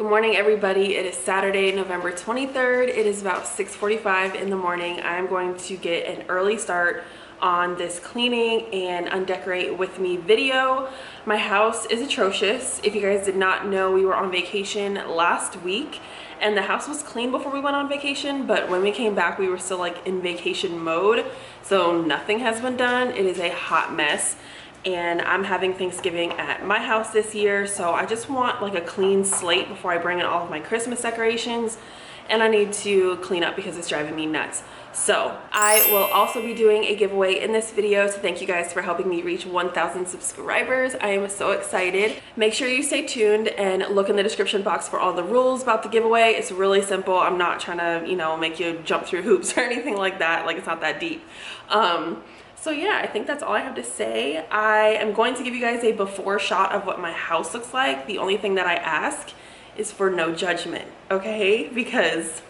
Good morning, everybody. It is Saturday, November 23rd. It is about 6:45 in the morning. I'm going to get an early start on this cleaning and undecorate with me video. My house is atrocious. If you guys did not know, we were on vacation last week and the house was clean before we went on vacation, but when we came back, we were still like in vacation mode. So nothing has been done. It is a hot mess. And I'm having Thanksgiving at my house this year, so I just want like a clean slate before I bring in all of my Christmas decorations, and I need to clean up because it's driving me nuts. So I will also be doing a giveaway in this video, so thank you guys for helping me reach 1,000 subscribers. I am so excited. Make sure you stay tuned and look in the description box for all the rules about the giveaway. It's really simple. I'm not trying to, you know, make you jump through hoops or anything like that. Like, it's not that deep. So yeah, I think that's all I have to say. I am going to give you guys a before shot of what my house looks like. The only thing that I ask is for no judgment, okay? Because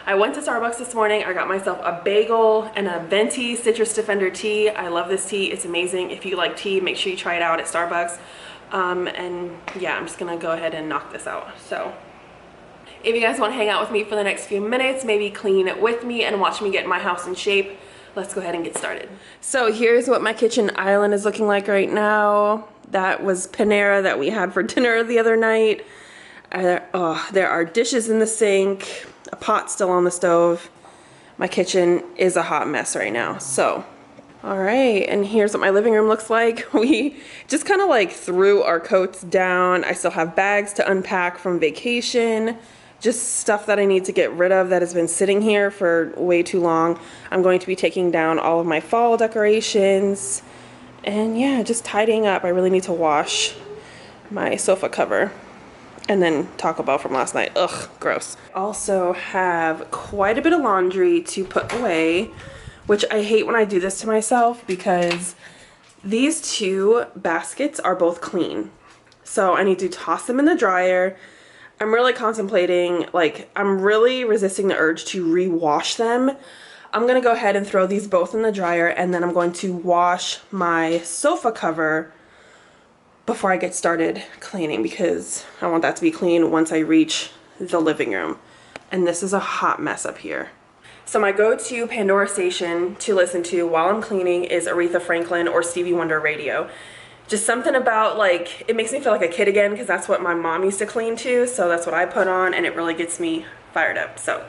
I went to Starbucks this morning. I got myself a bagel and a venti citrus defender tea. I love this tea. It's amazing. If you like tea, make sure you try it out at Starbucks. And yeah, I'm just gonna go ahead and knock this out. So if you guys want to hang out with me for the next few minutes, maybe clean it with me and watch me get my house in shape, let's go ahead and get started. So here's what my kitchen island is looking like right now. That was Panera that we had for dinner the other night. There are dishes in the sink, a pot still on the stove. My kitchen is a hot mess right now. So, all right, and here's what my living room looks like. We just kind of like threw our coats down. I still have bags to unpack from vacation. Just stuff that I need to get rid of that has been sitting here for way too long. I'm going to be taking down all of my fall decorations. And yeah, just tidying up. I really need to wash my sofa cover. And then Taco Bell from last night. Ugh, gross. Also have quite a bit of laundry to put away, which I hate when I do this to myself because these two baskets are both clean. So I need to toss them in the dryer. I'm really contemplating, like, I'm really resisting the urge to rewash them. I'm gonna go ahead and throw these both in the dryer, and then I'm going to wash my sofa cover before I get started cleaning because I want that to be clean once I reach the living room. And this is a hot mess up here. So my go-to Pandora station to listen to while I'm cleaning is Aretha Franklin or Stevie Wonder radio. Just something about, like, it makes me feel like a kid again because that's what my mom used to clean to, so that's what I put on and it really gets me fired up. So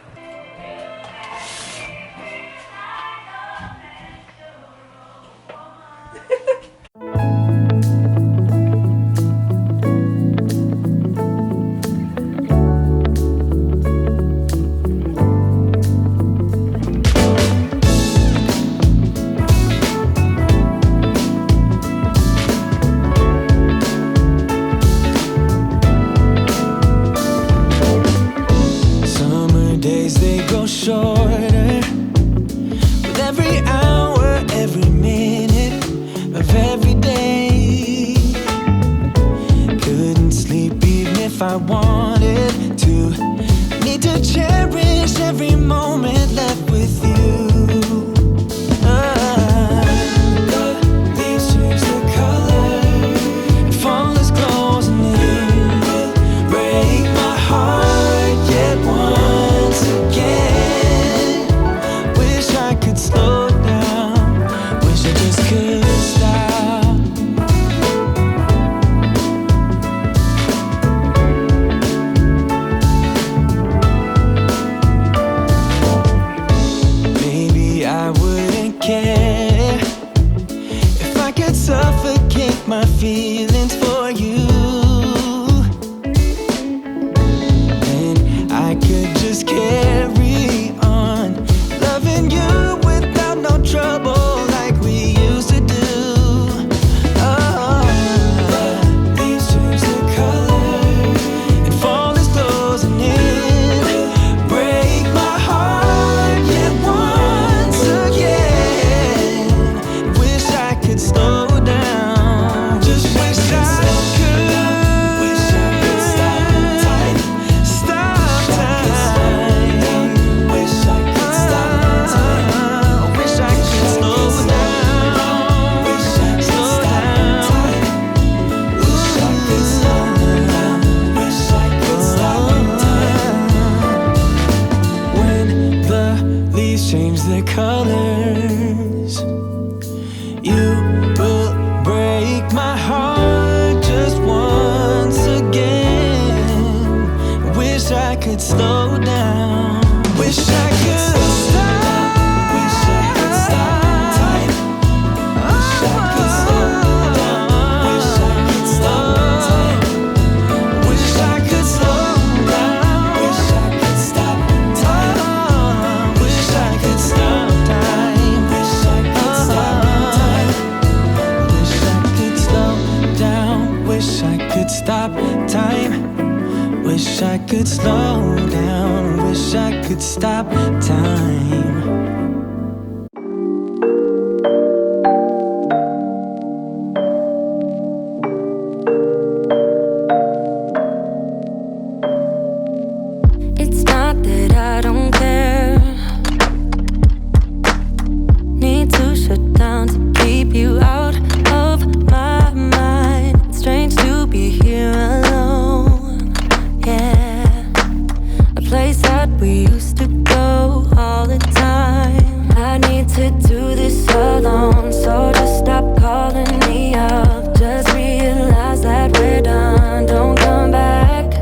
I wanted to. I need to cherish every moment left with you. The leaves change their color and fall as closing in. Will break my heart yet once again. Wish I could slow down. Wish I just could stop. Suffocate my feelings for you, and I could just carry on loving you without no trouble like we used to do. Leaves change their color and fall is closing in. Break my heart yet once again. Wish I could slow down. Just wish I You will break my heart just once again. Wish I could slow down. Wish I could stop. Wish I could stop time. Wish I could slow down. Wish I could stop time. Wish I could slow down. Wish I could stop time. Wish I could stop time. Wish I could stop time. Wish I could slow down. Wish I could stop time. Wish I could slow down. Wish I could stop time. It's not that I don't care. Need to shut down to keep you out of my mind. It's strange to be here alone. Yeah, a place that we used to go all the time. I need to do this alone, so just stop calling me up. Just realize that we're done. Don't come back.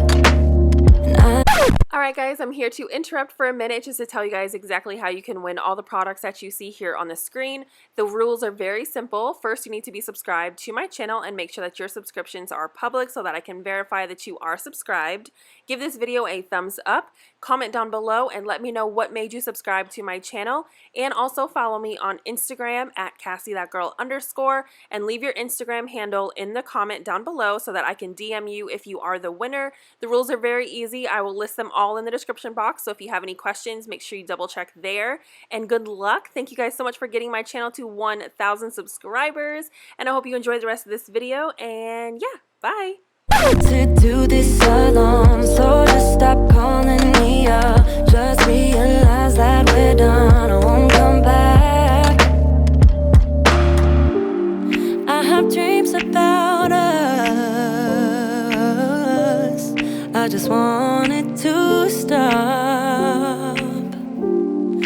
Alright guys, I'm here to interrupt for a minute just to tell you guys exactly how you can win all the products that you see here on the screen. The rules are very simple. First, you need to be subscribed to my channel and make sure that your subscriptions are public so that I can verify that you are subscribed. Give this video a thumbs up, comment down below, and let me know what made you subscribe to my channel. And also follow me on Instagram at CassieThatGirl_ and leave your Instagram handle in the comment down below so that I can DM you if you are the winner. The rules are very easy. I will list them all in the description box, so if you have any questions, make sure you double check there. And good luck. Thank you guys so much for getting my channel to 1,000 subscribers, and I hope you enjoy the rest of this video, and yeah, bye. To do this alone, so just stop calling me up. Just realize that we're done. I won't come back. I have dreams about us. I just want it to stop,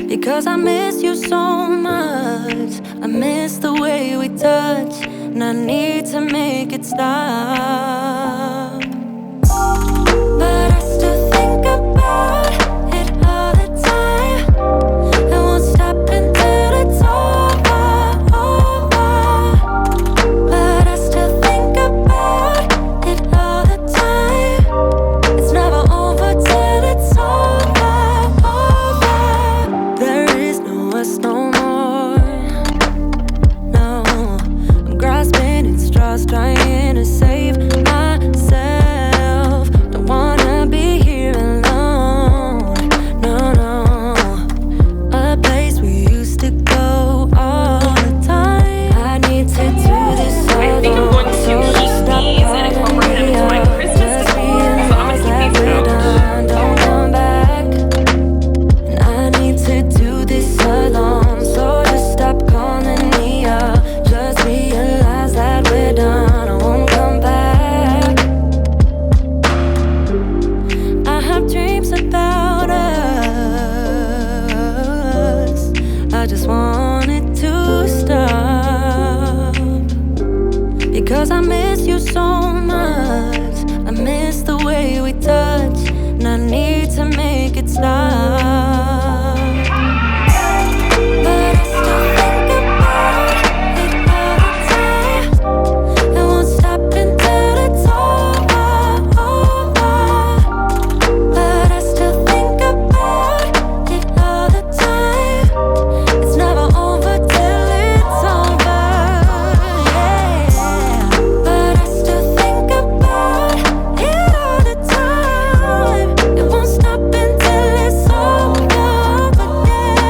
because I miss you so much. I miss the way we touch, and I need to make it stop. But I still think about it all the time. I won't stop until it's over. But I still think about it all the time. It's never over till it's over. There is no us no more. No, I'm grasping at straws, trying to save myself. Don't wanna be here alone. No, no. A place we used to go all the time. I need to do this alone. I think I'm going to keep these and incorporate them into my Christmas decor, so I'm going to keep these out. Don't come back. And I need to do this alone, so just stop calling me up. Just realize that we're done. I won't come back. I have dreams about us. I just want it to stop, because I miss you so much. I miss the way we touch, and I need to make it stop. But I still think about it all the time. I won't stop until it's over. But I still think about it all the time. It's never over till it's over. Yeah. But I still think about it all the time. It won't stop until it's over. Yeah.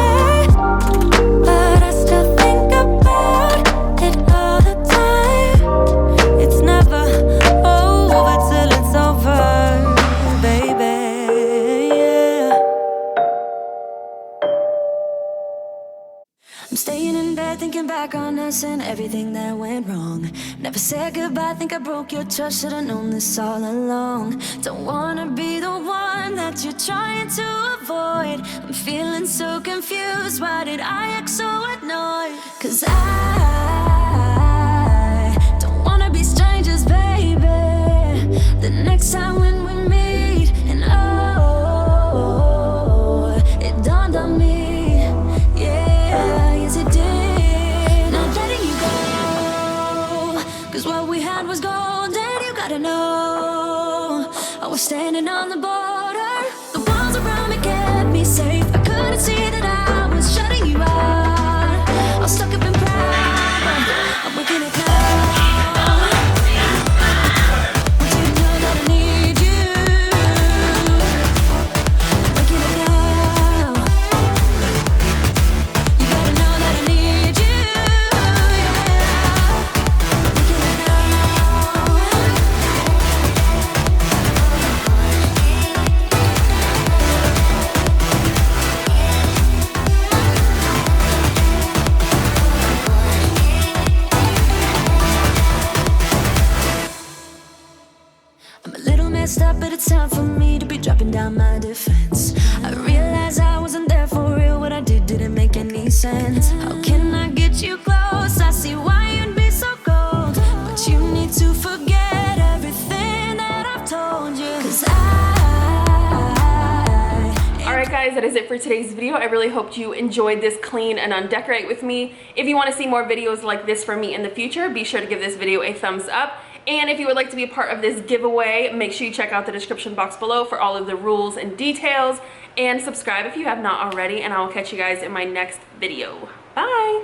But I still think about it all the time. It's never over till it's over, baby. Yeah. I'm staying in bed thinking back on us and everything that went wrong. Never said goodbye, think I broke your trust. Should've known this all along. Don't wanna be the one that you're trying to avoid. I'm feeling so confused. Why did I act so annoyed? 'Cause I the next time when we meet. And oh, it dawned on me, yeah, yes it did. Not letting you go, 'cause what we had was golden. You gotta know, I was standing on the border. The walls around me kept me safe. I couldn't see that I was shutting you out. I was stuck up in pride, but I'm waking up now. Want you to know that I need you. I'm waking up now. You gotta know that I need you. Yeah. Waking up now. I'm a little messed up, but it's time for me to be dropping down my defense. I realize I wasn't there for real. What I did didn't make any sense. How can I get you close? I see why you'd be so cold, but you need to forget everything that I've told you. 'Cause Alright guys, that is it for today's video. I really hope you enjoyed this clean and undecorate with me. If you want to see more videos like this from me in the future, be sure to give this video a thumbs up. And if you would like to be a part of this giveaway, make sure you check out the description box below for all of the rules and details. And subscribe if you have not already, and I will catch you guys in my next video. Bye!